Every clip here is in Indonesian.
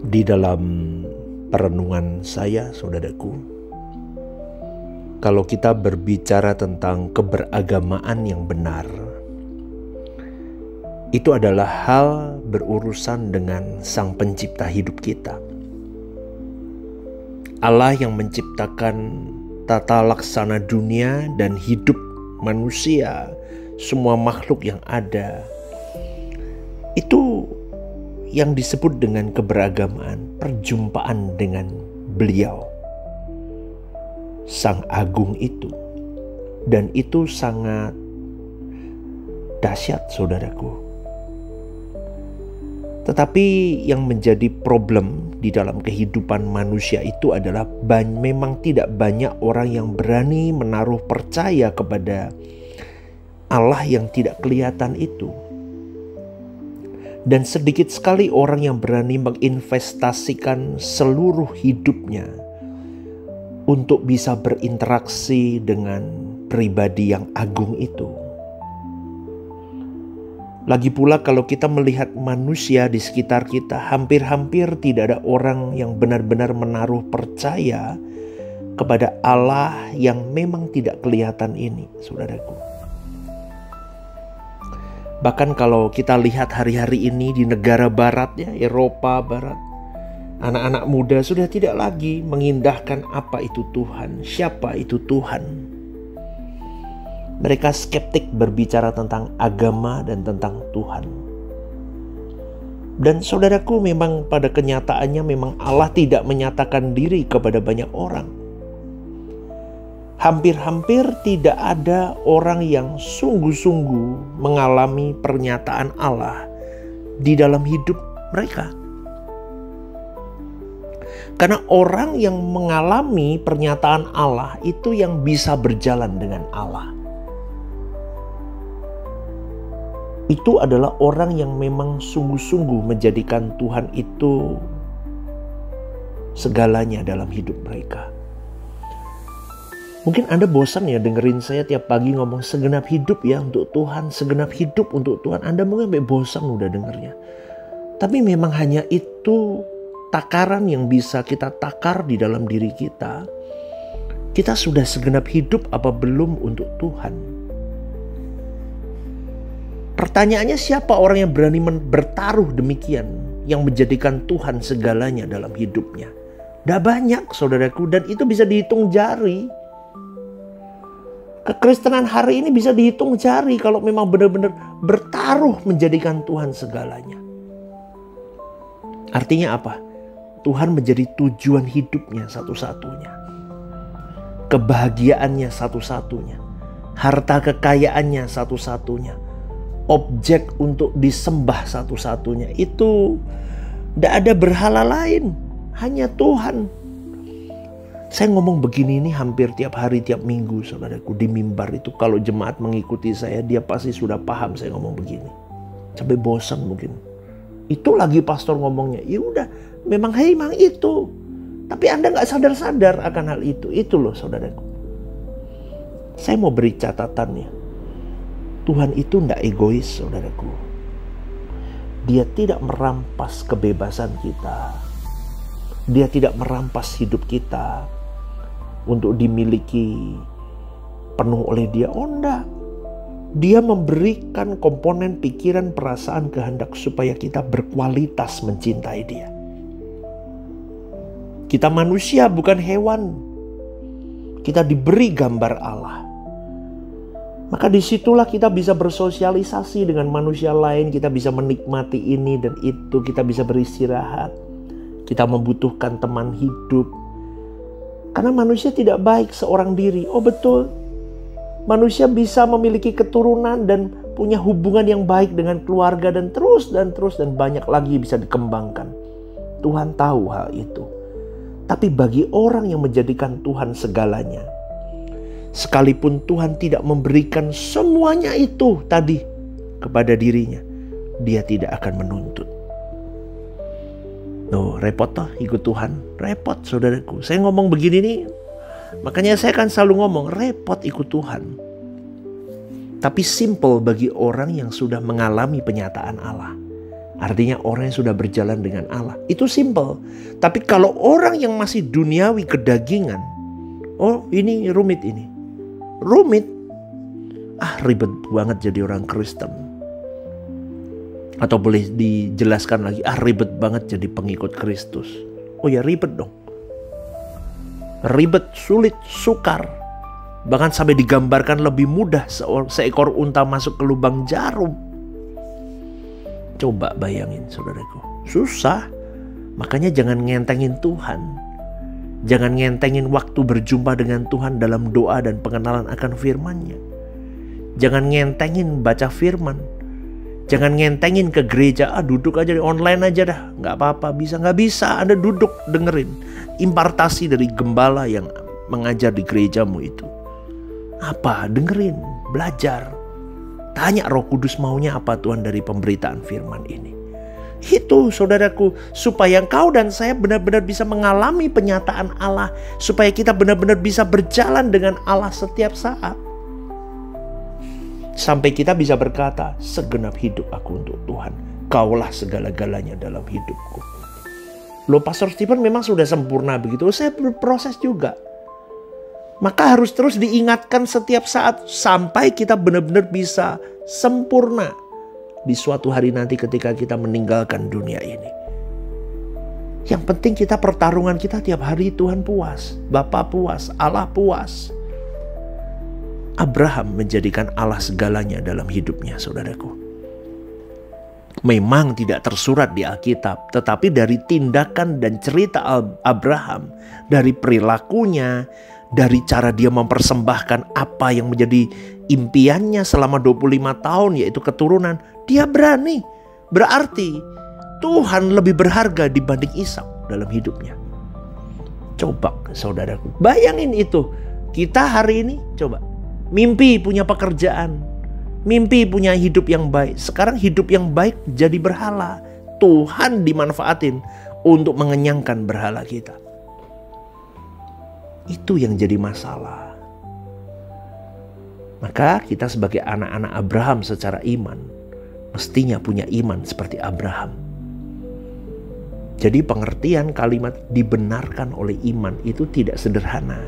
Di dalam perenungan saya, saudaraku, kalau kita berbicara tentang keberagamaan yang benar, itu adalah hal berurusan dengan Sang Pencipta hidup kita. Allah yang menciptakan tata laksana dunia dan hidup manusia, semua makhluk yang ada, itu yang disebut dengan keberagamaan, perjumpaan dengan Beliau, Sang Agung itu. Dan itu sangat dahsyat, saudaraku. Tetapi yang menjadi problem di dalam kehidupan manusia itu adalah memang tidak banyak orang yang berani menaruh percaya kepada Allah yang tidak kelihatan itu. Dan sedikit sekali orang yang berani menginvestasikan seluruh hidupnya untuk bisa berinteraksi dengan pribadi yang agung itu. Lagi pula kalau kita melihat manusia di sekitar kita, hampir-hampir tidak ada orang yang benar-benar menaruh percaya kepada Allah yang memang tidak kelihatan ini, saudaraku. Bahkan kalau kita lihat hari-hari ini di negara barat, ya, Eropa Barat, anak-anak muda sudah tidak lagi mengindahkan apa itu Tuhan, siapa itu Tuhan. Mereka skeptik berbicara tentang agama dan tentang Tuhan. Dan saudaraku, memang pada kenyataannya memang Allah tidak menyatakan diri kepada banyak orang. Hampir-hampir tidak ada orang yang sungguh-sungguh mengalami pernyataan Allah di dalam hidup mereka. Karena orang yang mengalami pernyataan Allah itu yang bisa berjalan dengan Allah. Itu adalah orang yang memang sungguh-sungguh menjadikan Tuhan itu segalanya dalam hidup mereka. Mungkin Anda bosan ya dengerin saya tiap pagi ngomong segenap hidup ya untuk Tuhan, segenap hidup untuk Tuhan. Anda mungkin sampai bosan udah dengernya. Tapi memang hanya itu takaran yang bisa kita takar di dalam diri kita. Kita sudah segenap hidup apa belum untuk Tuhan? Pertanyaannya, siapa orang yang berani bertaruh demikian, yang menjadikan Tuhan segalanya dalam hidupnya? Dah banyak, saudaraku, dan itu bisa dihitung jari. Kekristenan hari ini bisa dihitung jari kalau memang benar-benar bertaruh menjadikan Tuhan segalanya. Artinya apa? Tuhan menjadi tujuan hidupnya satu-satunya. Kebahagiaannya satu-satunya. Harta kekayaannya satu-satunya. Objek untuk disembah satu-satunya. Itu tidak ada berhala lain. Hanya Tuhan. Saya ngomong begini ini hampir tiap hari, tiap minggu, saudaraku, di mimbar itu. Kalau jemaat mengikuti saya, dia pasti sudah paham saya ngomong begini. Sampai bosan mungkin. Itu lagi pastor ngomongnya. Ya udah, memang itu. Tapi Anda nggak sadar-sadar akan hal itu. Itu loh, saudaraku. Saya mau beri catatannya. Tuhan itu tidak egois, saudaraku. Dia tidak merampas kebebasan kita. Dia tidak merampas hidup kita untuk dimiliki penuh oleh Dia. Oh enggak. Dia memberikan komponen pikiran, perasaan, kehendak supaya kita berkualitas mencintai Dia. Kita manusia bukan hewan. Kita diberi gambar Allah. Maka disitulah kita bisa bersosialisasi dengan manusia lain. Kita bisa menikmati ini dan itu. Kita bisa beristirahat. Kita membutuhkan teman hidup. Karena manusia tidak baik seorang diri. Oh betul. Manusia bisa memiliki keturunan dan punya hubungan yang baik dengan keluarga. Dan terus dan banyak lagi bisa dikembangkan. Tuhan tahu hal itu. Tapi bagi orang yang menjadikan Tuhan segalanya, sekalipun Tuhan tidak memberikan semuanya itu tadi kepada dirinya, Dia tidak akan menuntut. Repot toh ikut Tuhan. Repot, saudaraku. Saya ngomong begini nih, makanya saya kan selalu ngomong repot ikut Tuhan. Tapi simple bagi orang yang sudah mengalami penyataan Allah. Artinya orang yang sudah berjalan dengan Allah. Itu simple. Tapi kalau orang yang masih duniawi kedagingan, oh ini rumit ini. Rumit. Ribet banget jadi orang Kristen. Atau boleh dijelaskan lagi, ribet banget jadi pengikut Kristus. Oh ya ribet dong. Ribet, sulit, sukar. Bahkan sampai digambarkan lebih mudah seekor unta masuk ke lubang jarum. Coba bayangin saudaraku, susah. Makanya jangan ngentengin Tuhan. Jangan ngentengin waktu berjumpa dengan Tuhan dalam doa dan pengenalan akan firman-Nya. Jangan ngentengin baca firman. Jangan ngentengin ke gereja, duduk aja di online aja dah. Gak apa-apa, bisa gak bisa, Anda duduk dengerin impartasi dari gembala yang mengajar di gerejamu itu. Apa? Dengerin, belajar. Tanya Roh Kudus maunya apa Tuhan dari pemberitaan firman ini. Itu saudaraku, supaya engkau dan saya benar-benar bisa mengalami penyataan Allah. Supaya kita benar-benar bisa berjalan dengan Allah setiap saat. Sampai kita bisa berkata, segenap hidup aku untuk Tuhan. Kaulah segala-galanya dalam hidupku. Loh, Pastor Stephen memang sudah sempurna begitu. Saya berproses juga. Maka harus terus diingatkan setiap saat sampai kita benar-benar bisa sempurna di suatu hari nanti ketika kita meninggalkan dunia ini. Yang penting kita pertarungan kita tiap hari Tuhan puas, Bapa puas, Allah puas. Abraham menjadikan Allah segalanya dalam hidupnya, saudaraku. Memang tidak tersurat di Alkitab, tetapi dari tindakan dan cerita Abraham, dari perilakunya, dari cara dia mempersembahkan apa yang menjadi impiannya selama 25 tahun, yaitu keturunan, dia berani. Berarti Tuhan lebih berharga dibanding Ishak dalam hidupnya. Coba saudaraku, bayangin itu. Kita hari ini coba mimpi punya pekerjaan, mimpi punya hidup yang baik. Sekarang hidup yang baik jadi berhala. Tuhan dimanfaatin untuk mengenyangkan berhala kita. Itu yang jadi masalah. Maka kita sebagai anak-anak Abraham secara iman mestinya punya iman seperti Abraham. Jadi pengertian kalimat dibenarkan oleh iman itu tidak sederhana.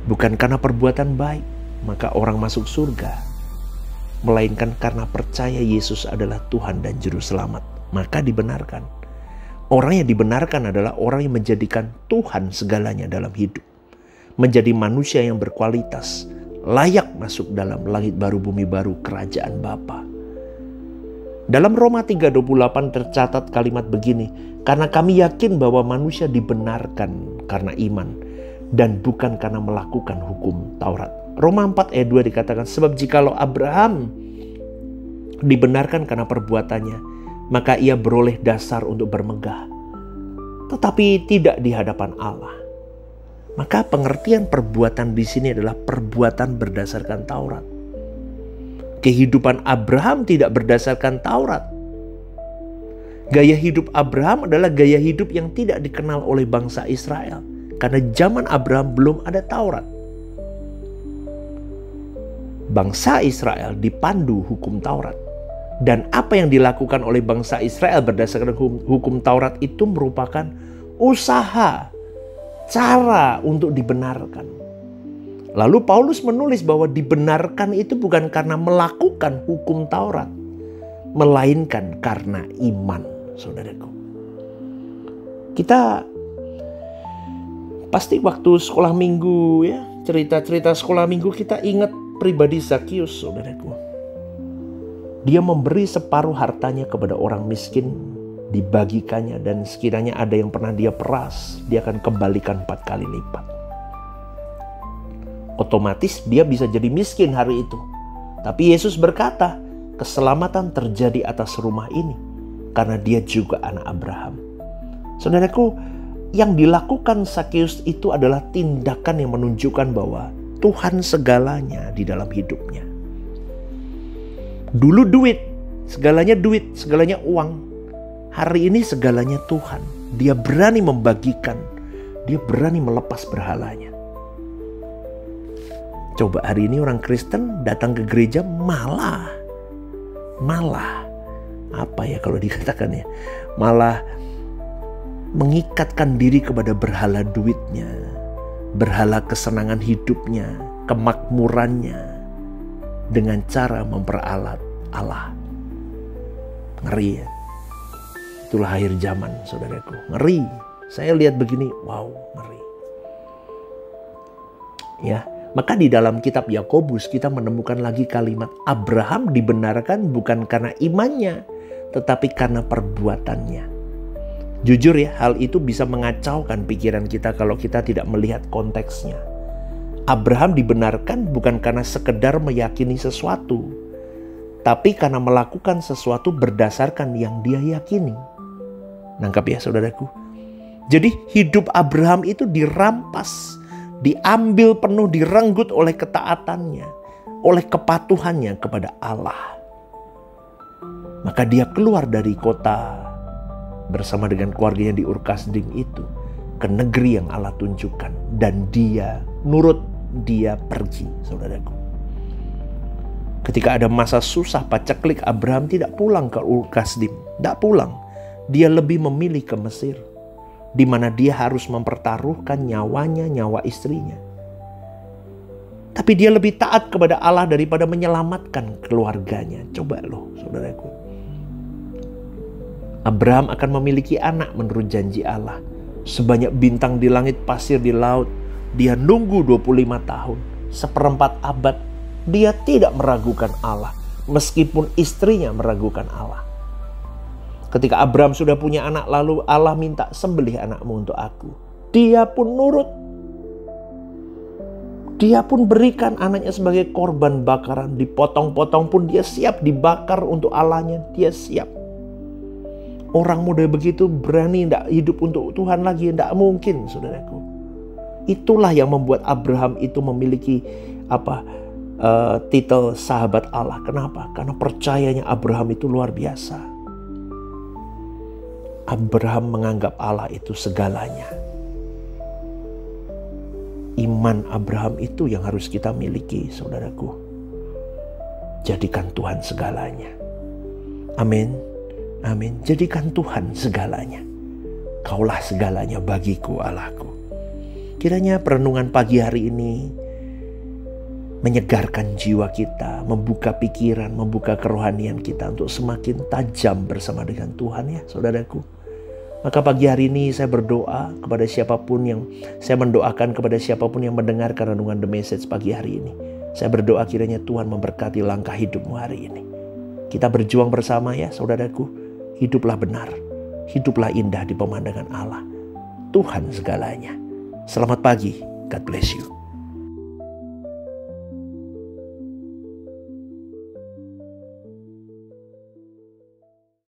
Bukan karena perbuatan baik maka orang masuk surga, melainkan karena percaya Yesus adalah Tuhan dan Juru Selamat, maka dibenarkan. Orang yang dibenarkan adalah orang yang menjadikan Tuhan segalanya dalam hidup. Menjadi manusia yang berkualitas, layak masuk dalam langit baru bumi baru kerajaan Bapa. Dalam Roma 3:28 tercatat kalimat begini, karena kami yakin bahwa manusia dibenarkan karena iman dan bukan karena melakukan hukum Taurat. Roma 4:2 dikatakan, sebab jikalau Abraham dibenarkan karena perbuatannya, maka ia beroleh dasar untuk bermegah, tetapi tidak di hadapan Allah. Maka pengertian perbuatan di sini adalah perbuatan berdasarkan Taurat. Kehidupan Abraham tidak berdasarkan Taurat. Gaya hidup Abraham adalah gaya hidup yang tidak dikenal oleh bangsa Israel, karena zaman Abraham belum ada Taurat. Bangsa Israel dipandu hukum Taurat. Dan apa yang dilakukan oleh bangsa Israel berdasarkan hukum Taurat itu merupakan usaha, cara untuk dibenarkan. Lalu Paulus menulis bahwa dibenarkan itu bukan karena melakukan hukum Taurat, melainkan karena iman, saudaraku. Kita pasti waktu sekolah minggu ya, cerita-cerita sekolah minggu kita ingat pribadi Zakius, saudaraku. Dia memberi separuh hartanya kepada orang miskin, dibagikannya, dan sekiranya ada yang pernah dia peras, dia akan kembalikan 4 kali lipat. Otomatis dia bisa jadi miskin hari itu. Tapi Yesus berkata, keselamatan terjadi atas rumah ini karena dia juga anak Abraham. Saudaraku, yang dilakukan Zakius itu adalah tindakan yang menunjukkan bahwa Tuhan segalanya di dalam hidupnya. Dulu duit, segalanya uang. Hari ini segalanya Tuhan. Dia berani membagikan, dia berani melepas berhalanya. Coba hari ini orang Kristen datang ke gereja malah malah apa ya kalau dikatakan ya, malah mengikatkan diri kepada berhala duitnya, berhala kesenangan hidupnya, kemakmurannya, dengan cara memperalat Allah. Ngeri ya. Itulah akhir zaman, saudaraku. Ngeri. Saya lihat begini, wow, ngeri. Ya, maka di dalam kitab Yakobus kita menemukan lagi kalimat Abraham dibenarkan bukan karena imannya, tetapi karena perbuatannya. Jujur ya, hal itu bisa mengacaukan pikiran kita kalau kita tidak melihat konteksnya. Abraham dibenarkan bukan karena sekedar meyakini sesuatu, tapi karena melakukan sesuatu berdasarkan yang dia yakini. Nangkap ya saudaraku? Jadi hidup Abraham itu dirampas, diambil penuh, direnggut oleh ketaatannya, oleh kepatuhannya kepada Allah. Maka dia keluar dari kota bersama dengan keluarganya di Ur-Kasdim itu ke negeri yang Allah tunjukkan, dan dia nurut, dia pergi, saudaraku. Ketika ada masa susah paceklik, Abraham tidak pulang ke Ur-Kasdim, tidak pulang. Dia lebih memilih ke Mesir, di mana dia harus mempertaruhkan nyawanya, nyawa istrinya. Tapi dia lebih taat kepada Allah daripada menyelamatkan keluarganya. Coba loh, saudaraku. Abraham akan memiliki anak menurut janji Allah. Sebanyak bintang di langit, pasir di laut. Dia nunggu 25 tahun, 1/4 abad. Dia tidak meragukan Allah, meskipun istrinya meragukan Allah. Ketika Abraham sudah punya anak, lalu Allah minta, sembelih anakmu untuk aku. Dia pun nurut. Dia pun berikan anaknya sebagai korban bakaran. Dipotong-potong pun dia siap, dibakar untuk Allahnya, dia siap. Orang muda begitu berani tidak hidup untuk Tuhan lagi, tidak mungkin, saudaraku. Itulah yang membuat Abraham itu memiliki titel sahabat Allah. Kenapa? Karena percayanya Abraham itu luar biasa. Abraham menganggap Allah itu segalanya. Iman Abraham itu yang harus kita miliki, saudaraku. Jadikan Tuhan segalanya. Amin. Amin. Jadikan Tuhan segalanya. Kaulah segalanya bagiku, Allahku. Kiranya perenungan pagi hari ini menyegarkan jiwa kita, membuka pikiran, membuka kerohanian kita untuk semakin tajam bersama dengan Tuhan ya, saudaraku. Maka pagi hari ini saya berdoa kepada siapapun yang, saya mendoakan kepada siapapun yang mendengarkan renungan The Message pagi hari ini. Saya berdoa kiranya Tuhan memberkati langkah hidupmu hari ini. Kita berjuang bersama ya, saudaraku. Hiduplah benar, hiduplah indah di pemandangan Allah. Tuhan segalanya. Selamat pagi, God bless you.